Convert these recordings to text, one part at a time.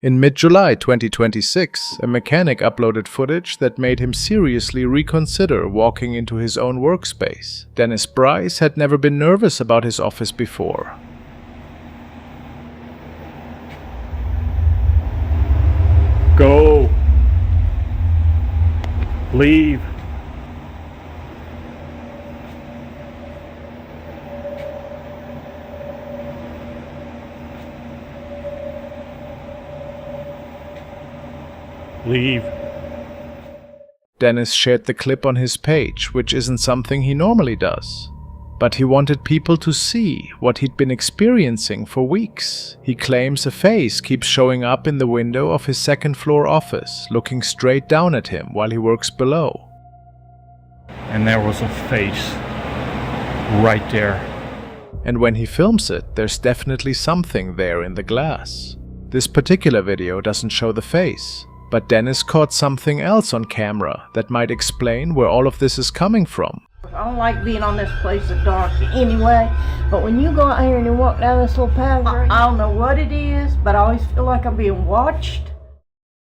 In mid-July 2026, a mechanic uploaded footage that made him seriously reconsider walking into his own workspace. Dennis Bryce had never been nervous about his office before. Go. Leave. Leave. Dennis shared the clip on his page, which isn't something he normally does. But he wanted people to see what he'd been experiencing for weeks. He claims a face keeps showing up in the window of his second-floor office, looking straight down at him while he works below. And there was a face right there. And when he films it, there's definitely something there in the glass. This particular video doesn't show the face, but Dennis caught something else on camera that might explain where all of this is coming from. I don't like being on this place at dark anyway, but when you go out here and you walk down this little path, I don't know what it is, but I always feel like I'm being watched.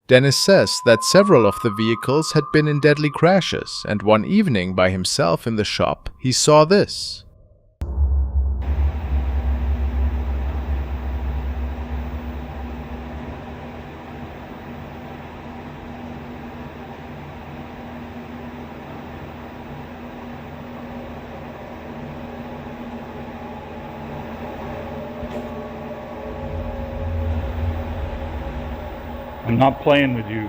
Dennis says that several of the vehicles had been in deadly crashes, and one evening by himself in the shop, he saw this. I'm not playing with you.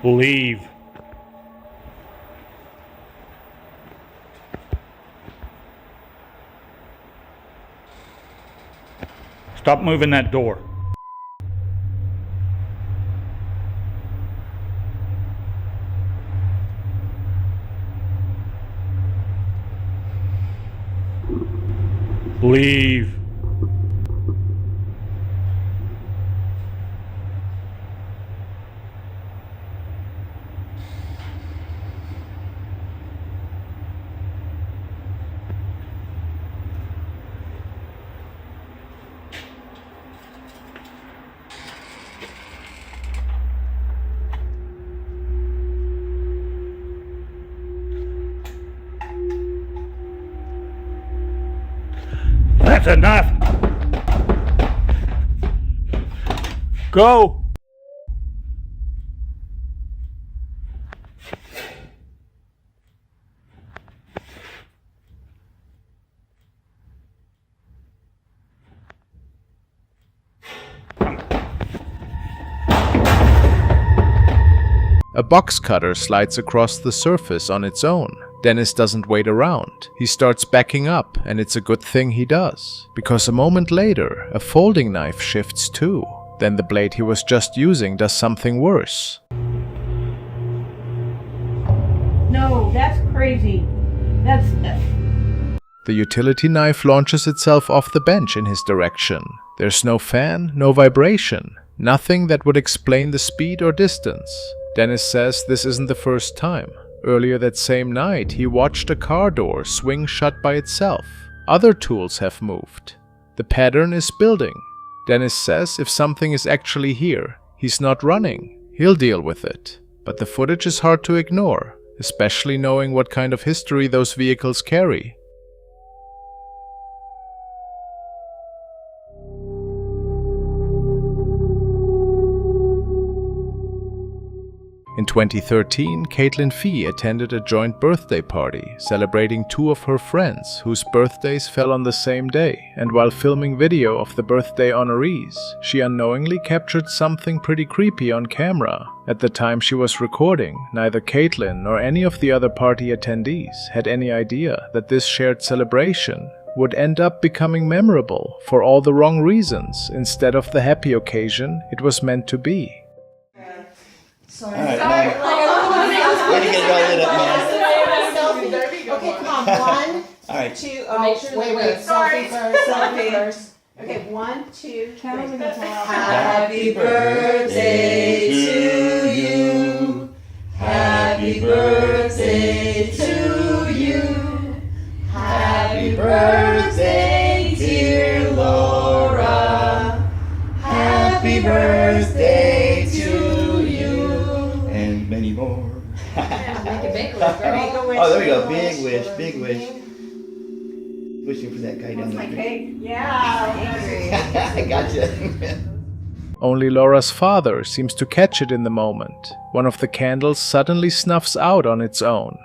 Leave. Stop moving that door. Leave. That's enough. Go. A box cutter slides across the surface on its own. Dennis doesn't wait around. He starts backing up, and it's a good thing he does, because a moment later, a folding knife shifts too. Then the blade he was just using does something worse. No, that's crazy. The utility knife launches itself off the bench in his direction. There's no fan, no vibration, nothing that would explain the speed or distance. Dennis says this isn't the first time. Earlier that same night, he watched a car door swing shut by itself. Other tools have moved. The pattern is building. Dennis says if something is actually here, he's not running. He'll deal with it. But the footage is hard to ignore, especially knowing what kind of history those vehicles carry. In 2013, Caitlin Fee attended a joint birthday party, celebrating two of her friends whose birthdays fell on the same day, and while filming video of the birthday honorees, she unknowingly captured something pretty creepy on camera. At the time she was recording, neither Caitlin nor any of the other party attendees had any idea that this shared celebration would end up becoming memorable for all the wrong reasons instead of the happy occasion it was meant to be. Sorry. All right, now, way to get it all lit up, man. Okay, come on. 1, All right. 2, oh, wait. Selfie first. Okay, 1, 2, 3. Happy birthday to you. Happy birthday to you. Happy birthday, dear Laura. Happy Happy birthday to you. And many more. Make it big, girl. Oh, there we go. Big wish, big wish. Wishing for that guy down there. Cake. Yeah. I gotcha. Only Laura's father seems to catch it in the moment. One of the candles suddenly snuffs out on its own.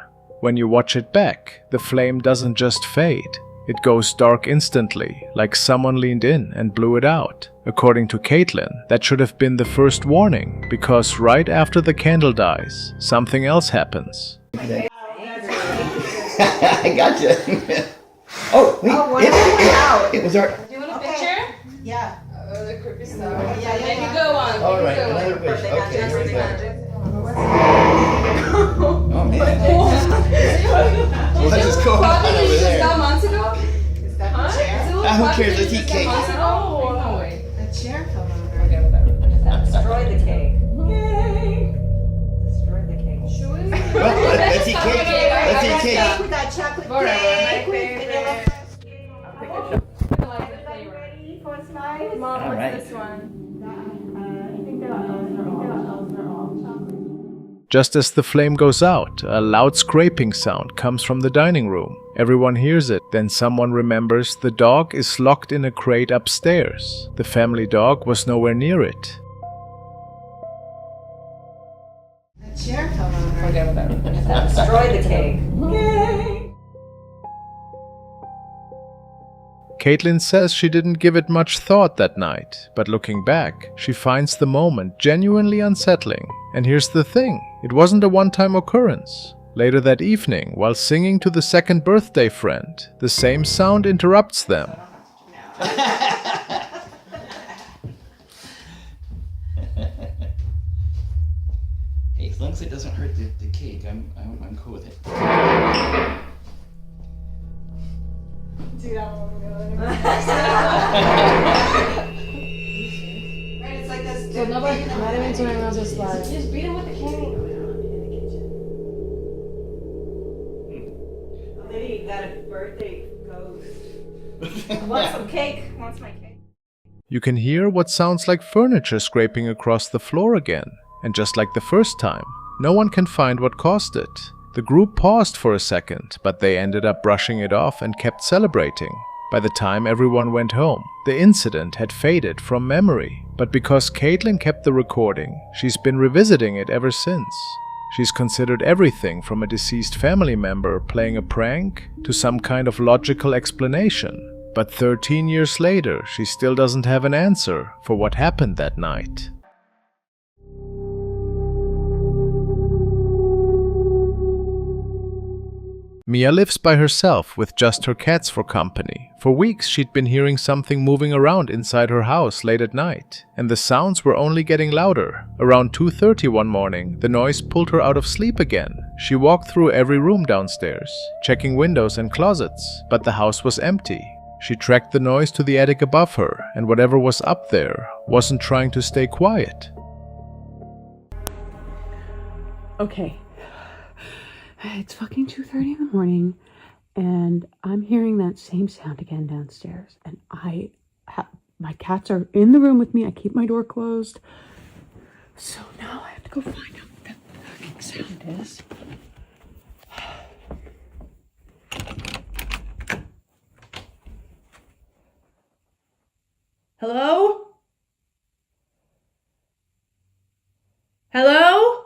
When you watch it back, the flame doesn't just fade. It goes dark instantly, like someone leaned in and blew it out. According to Caitlin, that should have been the first warning, because right after the candle dies, something else happens. I gotcha. Oh, wait. It was our... Do you want a picture? Yeah. Oh, the creepy stuff. Yeah. Make it go on. All right, another wish. Okay, here we go. Oh, man. Let's just go on over there. Months ago? Is that the chair? Who cares? Let's eat cake. Oh, no way. The chair fell over. Okay, whatever. Destroy the cake. Destroy the cake. Let's eat cake. Let's eat cake. We got chocolate Whatever. cake with vanilla. All right. Just as the flame goes out, a loud scraping sound comes from the dining room. Everyone hears it, then someone remembers the dog is locked in a crate upstairs. The family dog was nowhere near it. The chair fell over. Okay, whatever. Destroy the cake. Caitlin says she didn't give it much thought that night, but looking back, she finds the moment genuinely unsettling. And here's the thing, it wasn't a one-time occurrence. Later that evening, while singing to the second birthday friend, the same sound interrupts them. Hey, as long as it doesn't hurt the cake, I'm cool with it. Right, it's like this. So nobody, not even doing else is like. Just beat him with the cane. Maybe you got a birthday ghost. Want some cake? Wants my cake? You can hear what sounds like furniture scraping across the floor again. And just like the first time, no one can find what caused it. The group paused for a second, but they ended up brushing it off and kept celebrating. By the time everyone went home, the incident had faded from memory. But because Caitlin kept the recording, she's been revisiting it ever since. She's considered everything from a deceased family member playing a prank to some kind of logical explanation. But 13 years later, she still doesn't have an answer for what happened that night. Mia lives by herself with just her cats for company. For weeks she'd been hearing something moving around inside her house late at night, and the sounds were only getting louder. Around 2:30 one morning, the noise pulled her out of sleep again. She walked through every room downstairs, checking windows and closets, but the house was empty. She tracked the noise to the attic above her, and whatever was up there wasn't trying to stay quiet. Okay. It's fucking 2:30 in the morning, and I'm hearing that same sound again downstairs. And my cats are in the room with me. I keep my door closed. So now I have to go find out what that fucking sound is. Hello? Hello?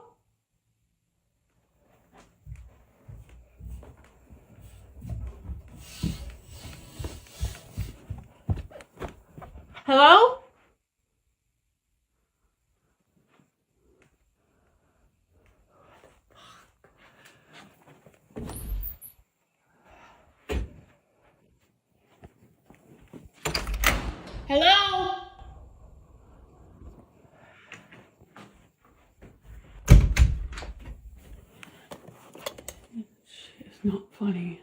Hello? Hello? It's not funny.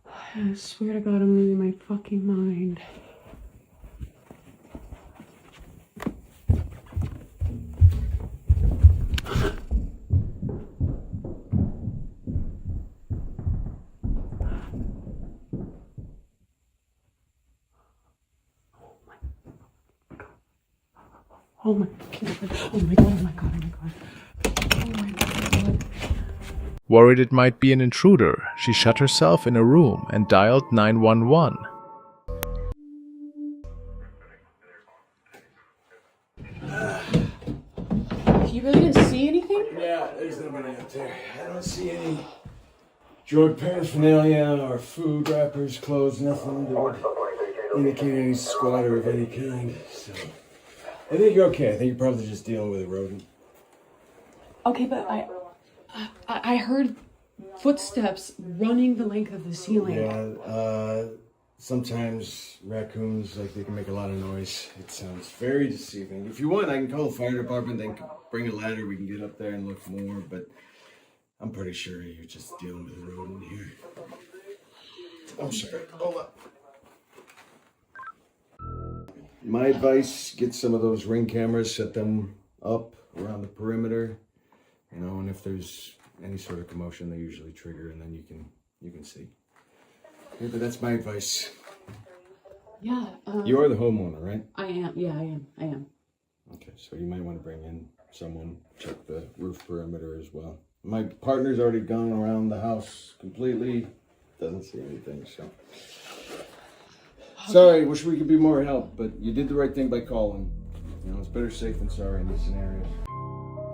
I swear to God, I'm losing my fucking mind. Oh my god. Oh my god. Oh my god. Oh my god. Oh my god. Worried it might be an intruder, she shut herself in a room and dialed 911. You really didn't see anything? Yeah, there's nobody up there. I don't see any drug paraphernalia or food wrappers, clothes, nothing that would indicate any squatter of any kind. So I think you're okay. I think you're probably just dealing with a rodent. Okay, but I heard footsteps running the length of the ceiling. Yeah, sometimes raccoons, like, they can make a lot of noise. It sounds very deceiving. If you want, I can call the fire department. They can bring a ladder. We can get up there and look more, but I'm pretty sure you're just dealing with a rodent here. I'm sorry. Hold up. My advice, get some of those Ring cameras, set them up around the perimeter, you know, and if there's any sort of commotion, they usually trigger, and then you can see. Yeah, but that's my advice. Yeah. You're the homeowner, right? I am. Yeah, I am. Okay, so you might want to bring in someone, check the roof perimeter as well. My partner's already gone around the house completely, doesn't see anything, so. Sorry, wish we could be more help, but you did the right thing by calling. You know, it's better safe than sorry in these scenarios.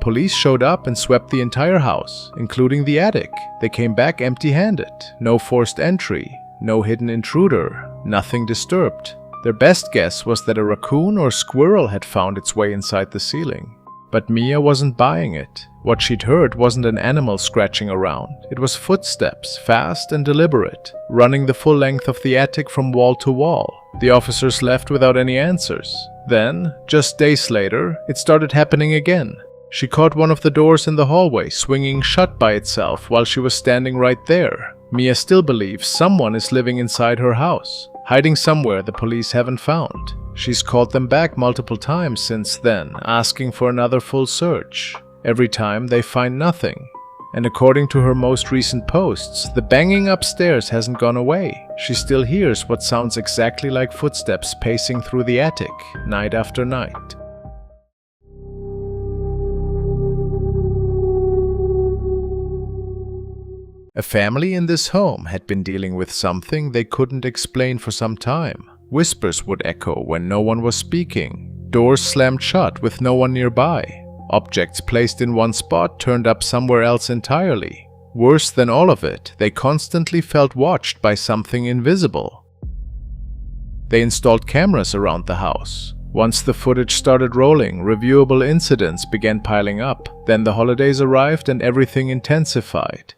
Police showed up and swept the entire house, including the attic. They came back empty-handed. No forced entry, no hidden intruder, nothing disturbed. Their best guess was that a raccoon or squirrel had found its way inside the ceiling. But Mia wasn't buying it. What she'd heard wasn't an animal scratching around. It was footsteps, fast and deliberate, running the full length of the attic from wall to wall. The officers left without any answers. Then, just days later, it started happening again. She caught one of the doors in the hallway swinging shut by itself while she was standing right there. Mia still believes someone is living inside her house, hiding somewhere the police haven't found. She's called them back multiple times since then, asking for another full search. Every time they find nothing. And according to her most recent posts, the banging upstairs hasn't gone away. She still hears what sounds exactly like footsteps pacing through the attic, night after night. A family in this home had been dealing with something they couldn't explain for some time. Whispers would echo when no one was speaking. Doors slammed shut with no one nearby. Objects placed in one spot turned up somewhere else entirely. Worse than all of it, they constantly felt watched by something invisible. They installed cameras around the house. Once the footage started rolling, reviewable incidents began piling up. Then the holidays arrived and everything intensified.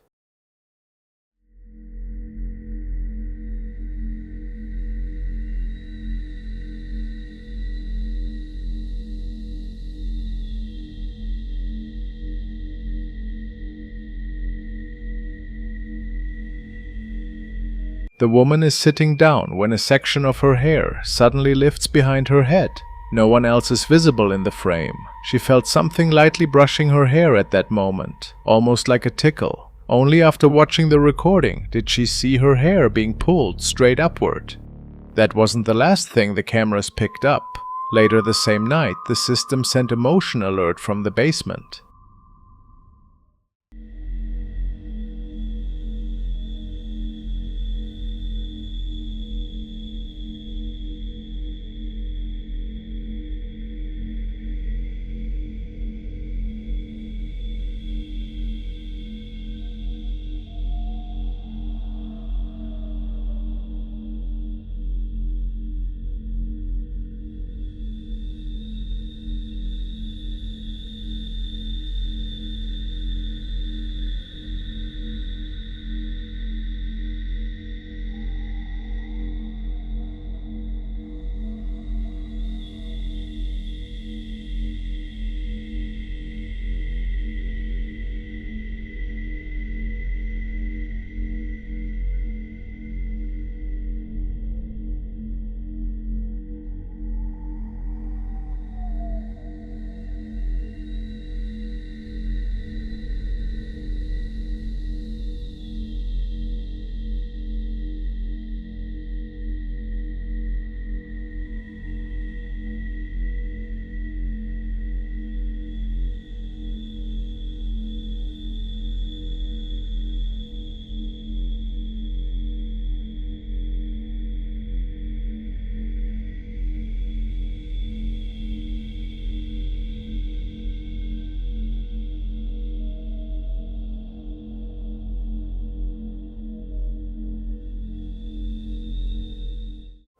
The woman is sitting down when a section of her hair suddenly lifts behind her head. No one else is visible in the frame. She felt something lightly brushing her hair at that moment, almost like a tickle. Only after watching the recording did she see her hair being pulled straight upward. That wasn't the last thing the cameras picked up. Later the same night, the system sent a motion alert from the basement.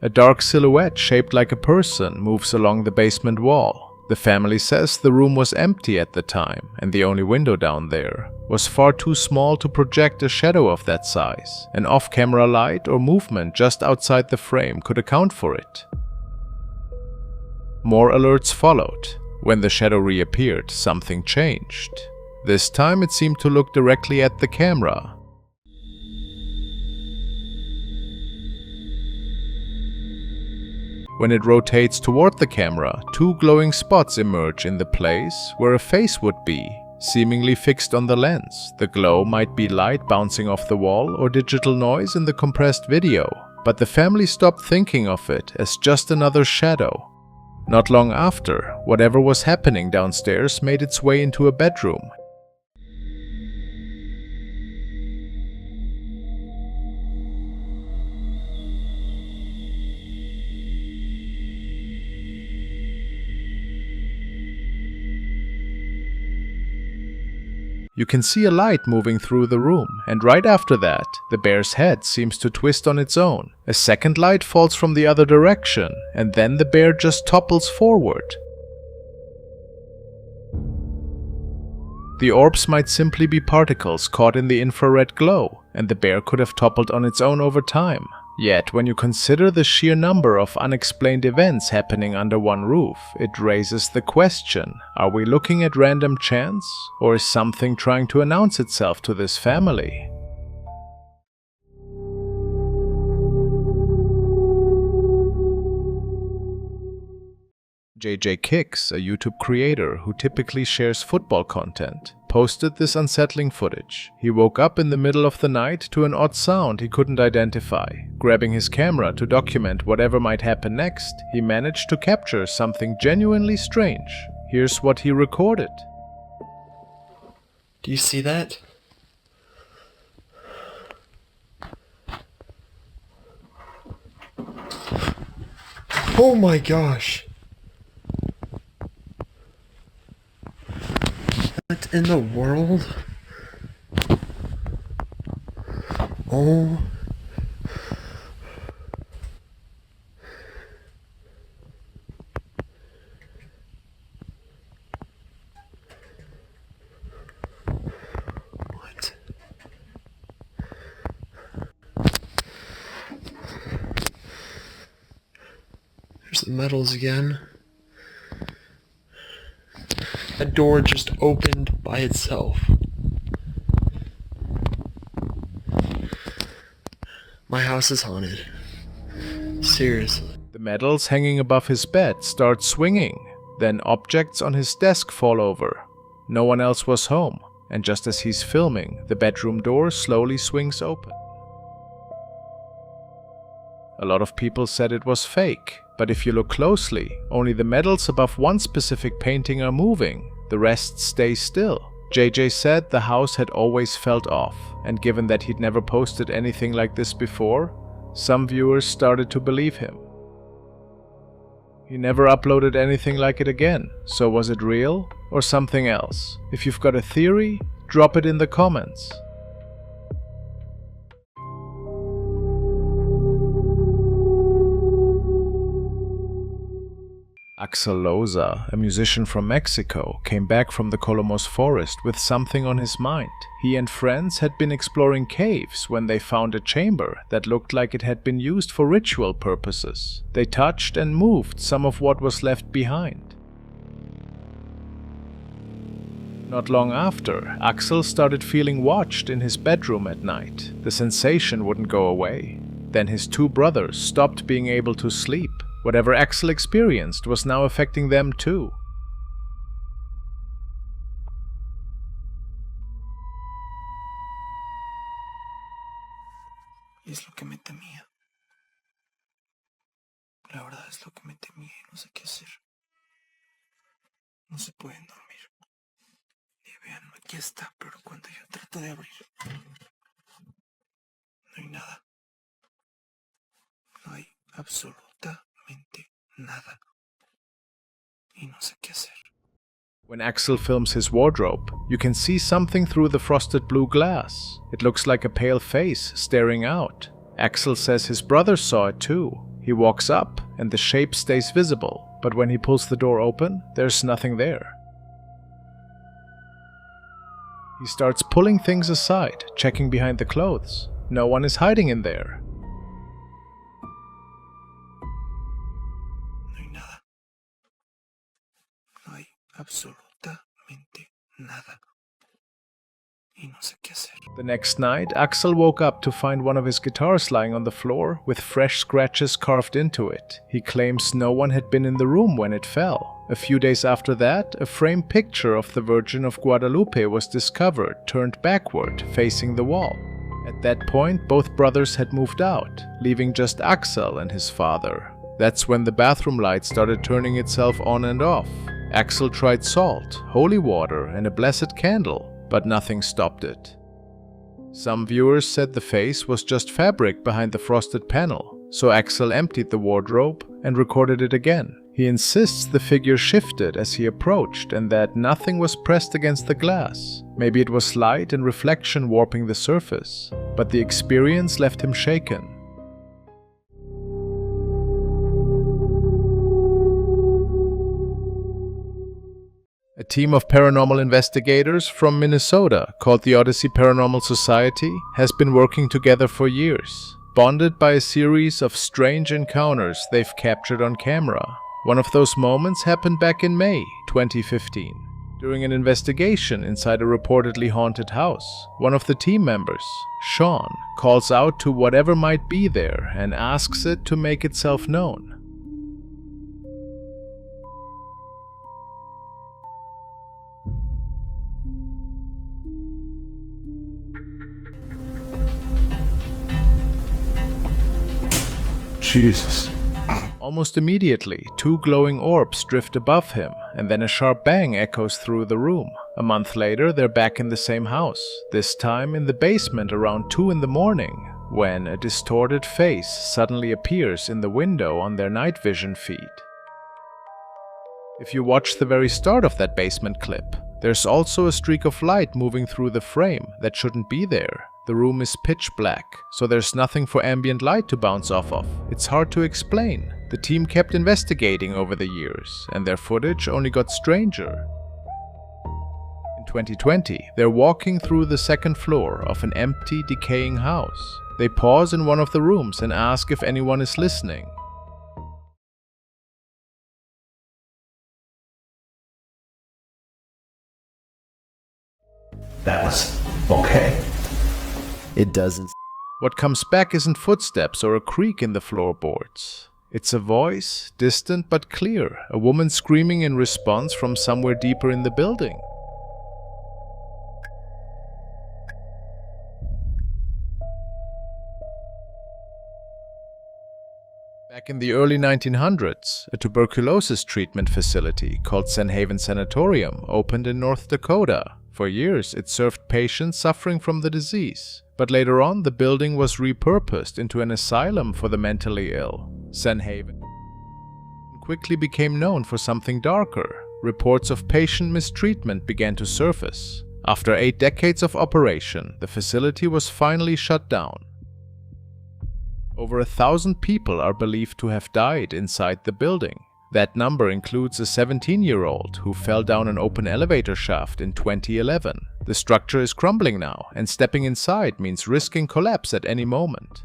A dark silhouette shaped like a person moves along the basement wall. The family says the room was empty at the time, and the only window down there was far too small to project a shadow of that size. An off-camera light or movement just outside the frame could account for it. More alerts followed. When the shadow reappeared, something changed. This time it seemed to look directly at the camera. When it rotates toward the camera, two glowing spots emerge in the place where a face would be, seemingly fixed on the lens. The glow might be light bouncing off the wall or digital noise in the compressed video, but the family stopped thinking of it as just another shadow. Not long after, whatever was happening downstairs made its way into a bedroom. You can see a light moving through the room, and right after that, the bear's head seems to twist on its own. A second light falls from the other direction, and then the bear just topples forward. The orbs might simply be particles caught in the infrared glow, and the bear could have toppled on its own over time. Yet, when you consider the sheer number of unexplained events happening under one roof, it raises the question, are we looking at random chance, or is something trying to announce itself to this family? JJ Kicks, a YouTube creator who typically shares football content, posted this unsettling footage. He woke up in the middle of the night to an odd sound he couldn't identify. Grabbing his camera to document whatever might happen next, he managed to capture something genuinely strange. Here's what he recorded. Do you see that? Oh my gosh! What in the world? Oh. What? There's the metals again. That door just opened by itself. My house is haunted. Seriously. The metals hanging above his bed start swinging. Then objects on his desk fall over. No one else was home, and just as he's filming, the bedroom door slowly swings open. A lot of people said it was fake, but if you look closely, only the metals above one specific painting are moving. The rest stay still. JJ said the house had always felt off, and given that he'd never posted anything like this before, some viewers started to believe him. He never uploaded anything like it again, so was it real or something else? If you've got a theory, drop it in the comments. Axel Loza, a musician from Mexico, came back from the Colomos forest with something on his mind. He and friends had been exploring caves when they found a chamber that looked like it had been used for ritual purposes. They touched and moved some of what was left behind. Not long after, Axel started feeling watched in his bedroom at night. The sensation wouldn't go away. Then his two brothers stopped being able to sleep. Whatever Axel experienced was now affecting them too. Es lo que me temía. La verdad es lo que me temía y no sé qué hacer. No se pueden dormir. Y vean, aquí está, pero cuando yo trato de abrir, no hay nada. No hay absolutamente nada. Y no sé qué hacer. When Axel films his wardrobe, you can see something through the frosted blue glass. It looks like a pale face staring out. Axel says his brother saw it too. He walks up, and the shape stays visible, but when he pulls the door open, there's nothing there. He starts pulling things aside, checking behind the clothes. No one is hiding in there. No hay nada. No hay absolutamente nada. Y no sé qué hacer. The next night, Axel woke up to find one of his guitars lying on the floor with fresh scratches carved into it. He claims no one had been in the room when it fell. A few days after that, a framed picture of the Virgin of Guadalupe was discovered, turned backward, facing the wall. At that point, both brothers had moved out, leaving just Axel and his father. That's when the bathroom light started turning itself on and off. Axel tried salt, holy water, and a blessed candle, but nothing stopped it. Some viewers said the face was just fabric behind the frosted panel, so Axel emptied the wardrobe and recorded it again. He insists the figure shifted as he approached and that nothing was pressed against the glass. Maybe it was light and reflection warping the surface, but the experience left him shaken. A team of paranormal investigators from Minnesota called the Odyssey Paranormal Society has been working together for years, bonded by a series of strange encounters they've captured on camera. One of those moments happened back in May 2015. During an investigation inside a reportedly haunted house, one of the team members, Sean, calls out to whatever might be there and asks it to make itself known. Jesus. Almost immediately, two glowing orbs drift above him, and then a sharp bang echoes through the room. A month later, they're back in the same house, this time in the basement around 2 in the morning, when a distorted face suddenly appears in the window on their night vision feed. If you watch the very start of that basement clip, there's also a streak of light moving through the frame that shouldn't be there. The room is pitch black, so there's nothing for ambient light to bounce off of. It's hard to explain. The team kept investigating over the years, and their footage only got stranger. In 2020, they're walking through the second floor of an empty, decaying house. They pause in one of the rooms and ask if anyone is listening. That was okay. It doesn't. What comes back isn't footsteps or a creak in the floorboards. It's a voice, distant but clear, a woman screaming in response from somewhere deeper in the building. Back in the early 1900s, a tuberculosis treatment facility called Sanhaven Sanatorium opened in North Dakota. For years, it served patients suffering from the disease, but later on the building was repurposed into an asylum for the mentally ill. Sanhaven quickly became known for something darker. Reports of patient mistreatment began to surface. After 8 decades of operation, the facility was finally shut down. Over 1,000 people are believed to have died inside the building. That number includes a 17-year-old who fell down an open elevator shaft in 2011. The structure is crumbling now, and stepping inside means risking collapse at any moment.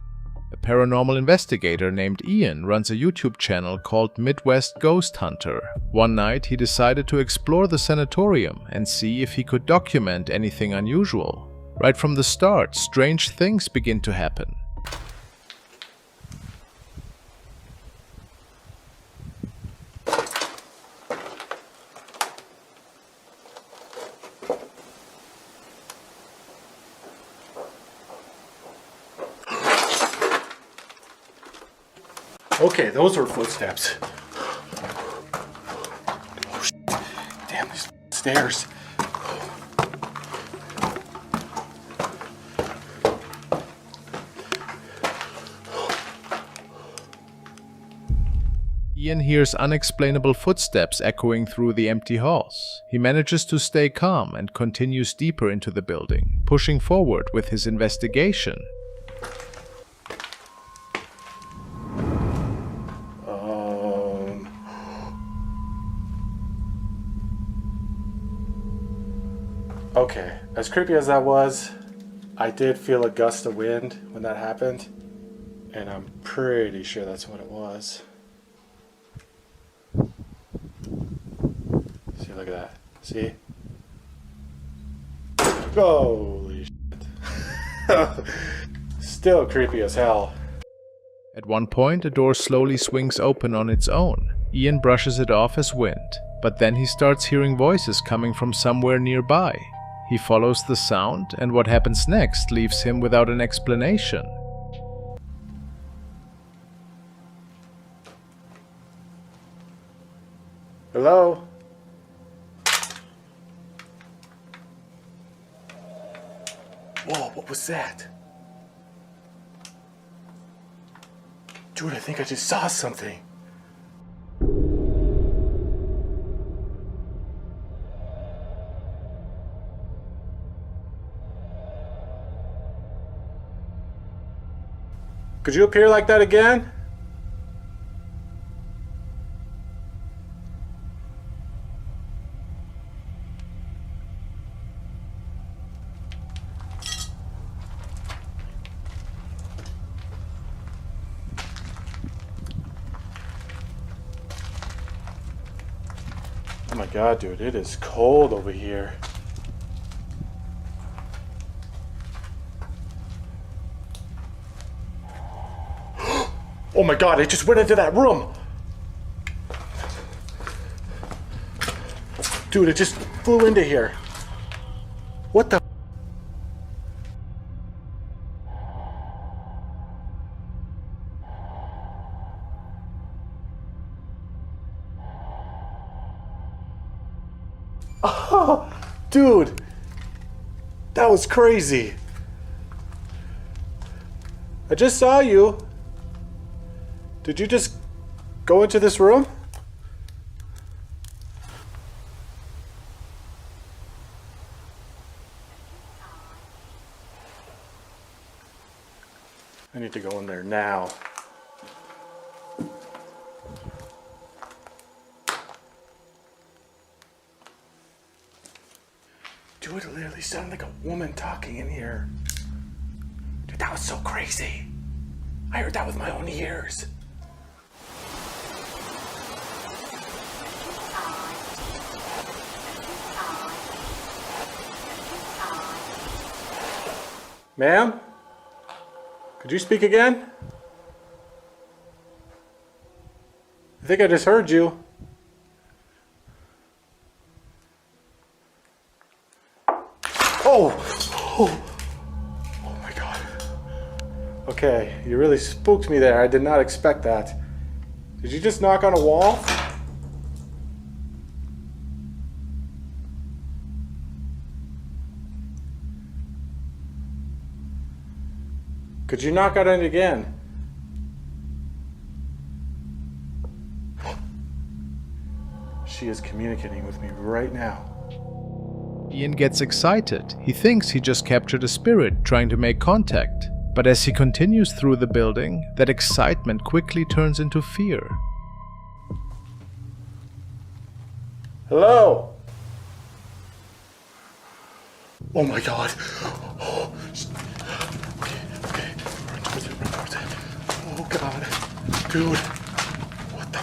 A paranormal investigator named Ian runs a YouTube channel called Midwest Ghost Hunter. One night, he decided to explore the sanatorium and see if he could document anything unusual. Right from the start, strange things begin to happen. Okay, those were footsteps. Oh, shit. Damn, these stairs. Ian hears unexplainable footsteps echoing through the empty halls. He manages to stay calm and continues deeper into the building, pushing forward with his investigation. Okay, as creepy as that was, I did feel a gust of wind when that happened, and I'm pretty sure that's what it was. See, look at that. See? Holy shit. Still creepy as hell. At one point, a door slowly swings open on its own. Ian brushes it off as wind, but then he starts hearing voices coming from somewhere nearby. He follows the sound, and what happens next leaves him without an explanation. Hello? Whoa, what was that? Dude, I think I just saw something. Could you appear like that again? Oh my god, dude, it is cold over here. Oh my god, it just went into that room! Dude, it just flew into here. What the? Oh, dude, that was crazy. I just saw you. Did you just go into this room? I need to go in there now. Dude, it literally sounded like a woman talking in here. Dude, that was so crazy. I heard that with my own ears. Ma'am? Could you speak again? I think I just heard you. Oh my god. Okay, you really spooked me there. I did not expect that. Did you just knock on a wall? Could you knock on it again? She is communicating with me right now. Ian gets excited. He thinks he just captured a spirit trying to make contact. But as he continues through the building, that excitement quickly turns into fear. Hello? Oh my god. Oh, okay. Run towards it. Oh god. Dude. What the?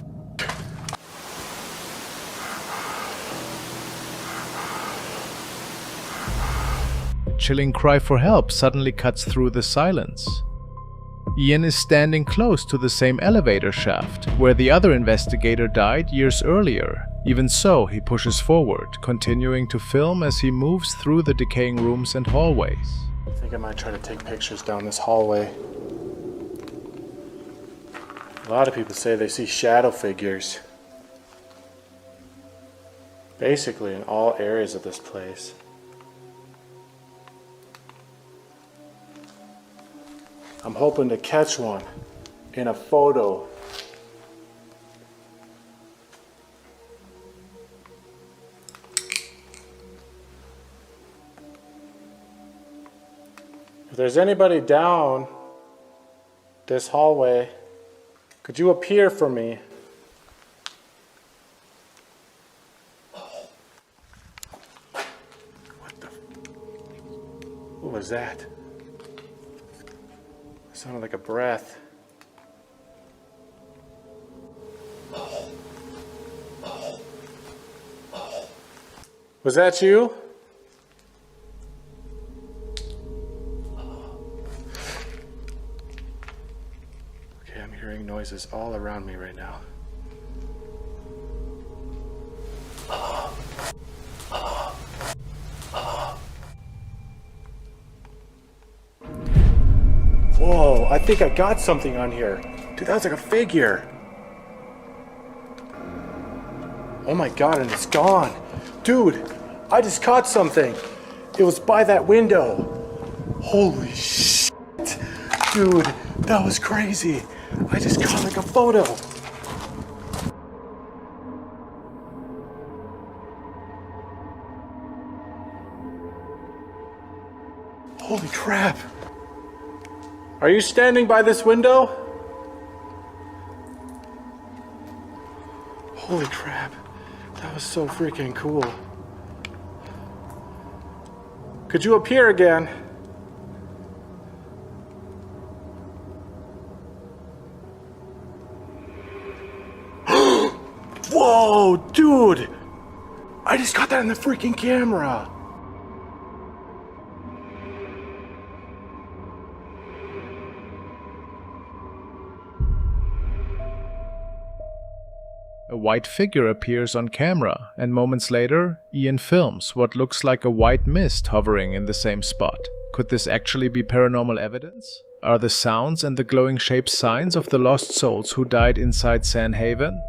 A chilling cry for help suddenly cuts through the silence. Ian is standing close to the same elevator shaft where the other investigator died years earlier. Even so, he pushes forward, continuing to film as he moves through the decaying rooms and hallways. I think I might try to take pictures down this hallway. A lot of people say they see shadow figures. Basically in all areas of this place. I'm hoping to catch one in a photo. If there's anybody down this hallway, could you appear for me? What the? What was that? It sounded like a breath. Was that you? Okay, I'm hearing noises all around me right now. Whoa, I think I got something on here. Dude, that was like a figure. Oh my god, and it's gone. Dude, I just caught something. It was by that window. Holy shit. Dude, that was crazy. I just caught like a photo. Holy crap. Are you standing by this window? Holy crap. That was so freaking cool. Could you appear again? Whoa, dude! I just got that in the freaking camera. A white figure appears on camera, and moments later, Ian films what looks like a white mist hovering in the same spot. Could this actually be paranormal evidence? Are the sounds and the glowing shapes signs of the lost souls who died inside Sand Haven?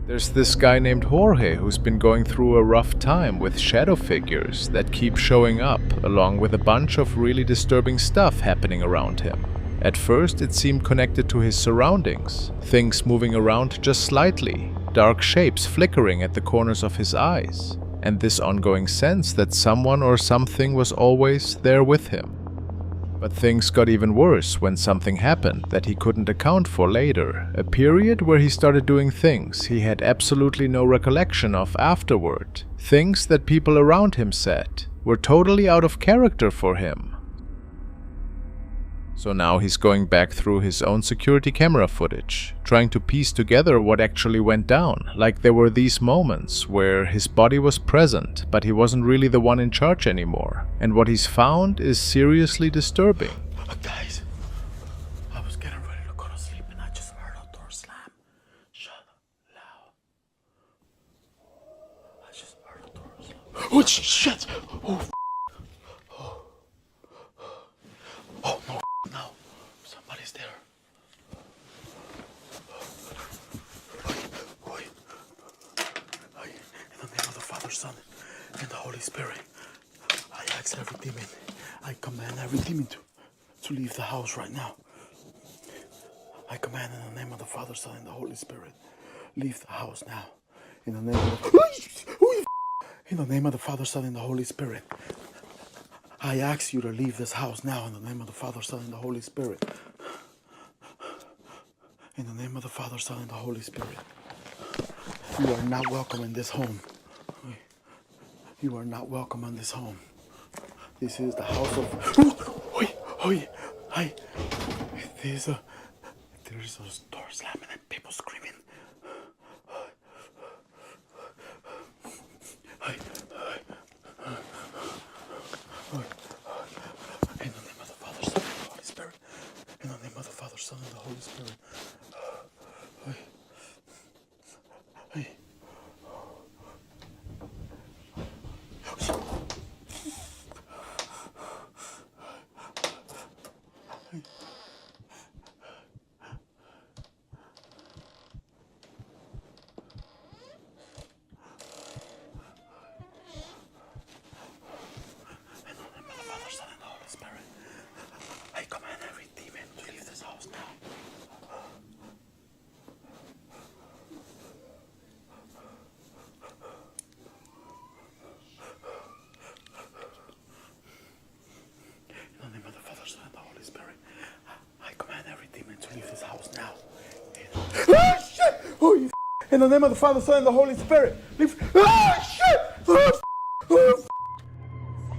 There's this guy named Jorge who's been going through a rough time with shadow figures that keep showing up, along with a bunch of really disturbing stuff happening around him. At first it seemed connected to his surroundings, things moving around just slightly, dark shapes flickering at the corners of his eyes, and this ongoing sense that someone or something was always there with him. But things got even worse when something happened that he couldn't account for later, a period where he started doing things he had absolutely no recollection of afterward, things that people around him said were totally out of character for him. So now he's going back through his own security camera footage, trying to piece together what actually went down, like there were these moments where his body was present, but he wasn't really the one in charge anymore, and what he's found is seriously disturbing. Guys, I was getting ready to go to sleep and I just heard a door slam. Shut loud. I just heard a door slam. Oh, shit! Oh, no, no. Somebody's there. In the name of the Father, Son, and the Holy Spirit, I ask every demon, I command every demon to leave the house right now. I command in the name of the Father, Son, and the Holy Spirit, leave the house now. In the name of the Father, Son, and the Holy Spirit, I ask you to leave this house now. In the name of the Father, Son, and the Holy Spirit. In the name of the Father, Son, and the Holy Spirit. You are not welcome in this home. You are not welcome in this home. This is the house of... There's a door slamming and people screaming. In the name of the Father, Son, and the Holy Spirit. In the name of the Father, Son, and the Holy Spirit. I command every demon to leave this house now. In the name of the Father, Son, and the Holy Spirit. Ah, shit!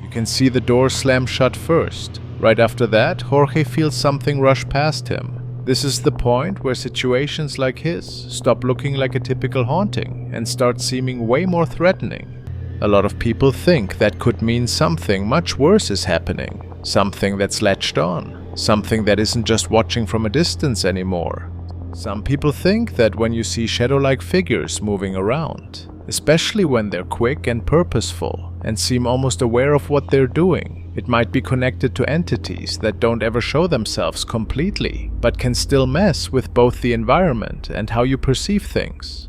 You can see the door slam shut first. Right after that, Jorge feels something rush past him. This is the point where situations like his stop looking like a typical haunting and start seeming way more threatening. A lot of people think that could mean something much worse is happening, something that's latched on, something that isn't just watching from a distance anymore. Some people think that when you see shadow-like figures moving around, especially when they're quick and purposeful and seem almost aware of what they're doing, it might be connected to entities that don't ever show themselves completely, but can still mess with both the environment and how you perceive things.